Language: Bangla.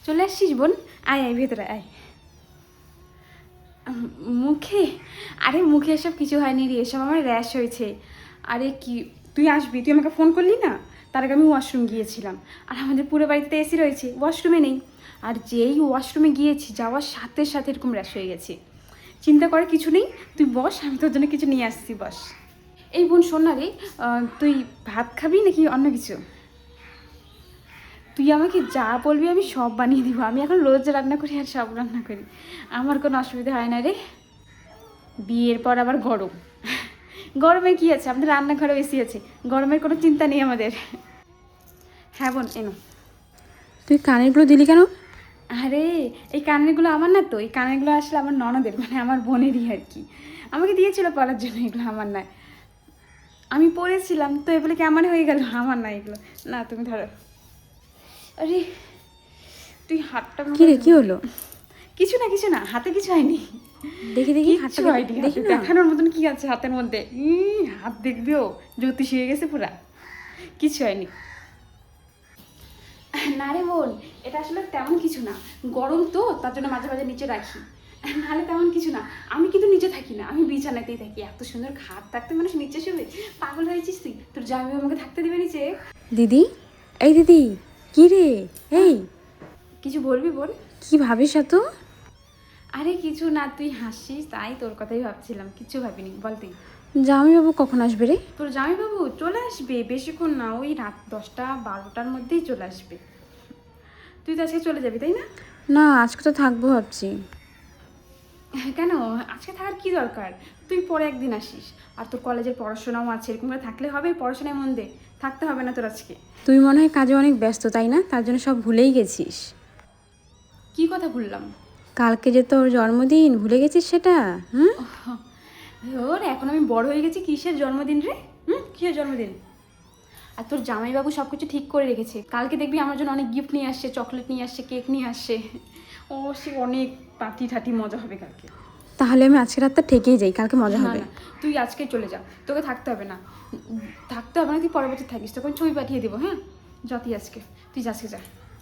চলে আসছিস বোন? আয় আয় ভেতরে আয়। মুখে? আরে মুখে এসব কিছু হয়নি রে, এসব আমার র্যাশ হয়েছে। আরে কি, তুই আসবি, তুই আমাকে ফোন করলি না, তার আগে আমি ওয়াশরুম গিয়েছিলাম। আর আমাদের পুরো বাড়িতে এসি রয়েছে, ওয়াশরুমে নেই। আর যেই ওয়াশরুমে গিয়েছি, যাওয়ার সাথে সাথে এরকম র্যাশ হয়ে গেছে। চিন্তা করার কিছু নেই, তুই বস, আমি তোর জন্য কিছু নিয়ে আসছি, বস। এই বোন শোন না রে, তুই ভাত খাবি নাকি অন্য কিছু? তুই আমাকে যা বলবি আমি সব বানিয়ে দিব। আমি এখন রোজ রান্না করি আর সব রান্না করি, আমার কোনো অসুবিধা হয় না রে। বিয়ের পর আবার গরম, গরমে কি আছে, আমাদের রান্নাঘরে বেশি আছে, গরমের কোনো চিন্তা নেই আমাদের। হ্যাঁ বোন এনো। তুই কানেরগুলো দিলি কেন? আরে এই কানেরগুলো আমার না তো, এই কানেরগুলো আসলে আমার ননদের, মানে আমার বোনেরই আর কি। আমাকে দিয়েছিল পরার জন্য, এগুলো আমার নয়। আমি পরেছিলাম তো, এগুলো কি আমার হয়ে গেল? আমার না এগুলো, না তুমি ধরো। আরে তুই হাতটা কি রে, কি হলো? কিছু না কিছু না, হাতে কিছু হয়নি। দেখি দেখি কিচ্ছু হাতটা হয়নি, দেখি না। দেখানোর মতন কি আছে হাতের মধ্যে? হাত দেখবিও, জ্যোতিষ হয়ে গেছে পুরা। কিছু হয়নি। না রে বোন, এটা আসলে তেমন কিছু না, গরম তো তার জন্য মাঝে মাঝে নিচে রাখি, নাহলে তেমন কিছু না। আমি কিন্তু নিচে থাকি না, আমি বিছানাতেই থাকি। এত সুন্দর খাট থাকতে মানুষ নিচে শুবে? পাগল হয়েছিস তুই? তোর জামাই আমাকে থাকতে দেবে নিচে? দিদি, এই দিদি, কি রে? এই কিছু বলবি বোন? কি ভাবিস এত? আরে কিছু না, তুই হাসিস তাই তোর কথাই ভাবছিলাম, কিছু ভাবিনি, বল তুই। জামাইবাবু কখন আসবে রে? তোর জামাইবাবু চলে আসবে বেশিক্ষণ না, ওই রাত 10টা-12টার মধ্যেই চলে আসবে। তুই তো আজকে চলে যাবি তাই না? না, আজকে তো থাকবো ভাবছি। কেন আজকে থাকার কি দরকার? তুই পরে একদিন আসিস, আর তোর কলেজের পড়াশোনাও আছে, এরকম করে থাকলে হবে? পড়াশোনায় মন দে, থাকতে হবে না তোর আজকে। তুই মনে হয় কাজে অনেক ব্যস্ত তাই না, তার জন্য সব ভুলেই গেছিস। কি কথা ভুললাম? কালকে যে তোর জন্মদিন, ভুলে গেছিস সেটা? হুম। ওর এখন আমি বড় হয়ে গেছি, কিসের জন্মদিন রে? কিসের জন্মদিন? আর তোর জামাইবাবু সব কিছু ঠিক করে রেখেছে, কালকে দেখবি আমার জন্য অনেক গিফট নিয়ে আসছে, চকলেট নিয়ে আসছে, কেক নিয়ে আসছে। ও সে অনেক পার্টি ঠাটি মজা হবে কালকে। তাহলে আমি আজকে রাতটা থেকেই যাই, কালকে মজা না হবে। না, তুই আজকে চলে যা, তোকে থাকতে হবে না। থাকতে হবে না, তুই পরের বছর থাকিস, তখন ছবি পাঠিয়ে দেবো। হ্যাঁ যা, তুই আজকে, তুই আজকে যা।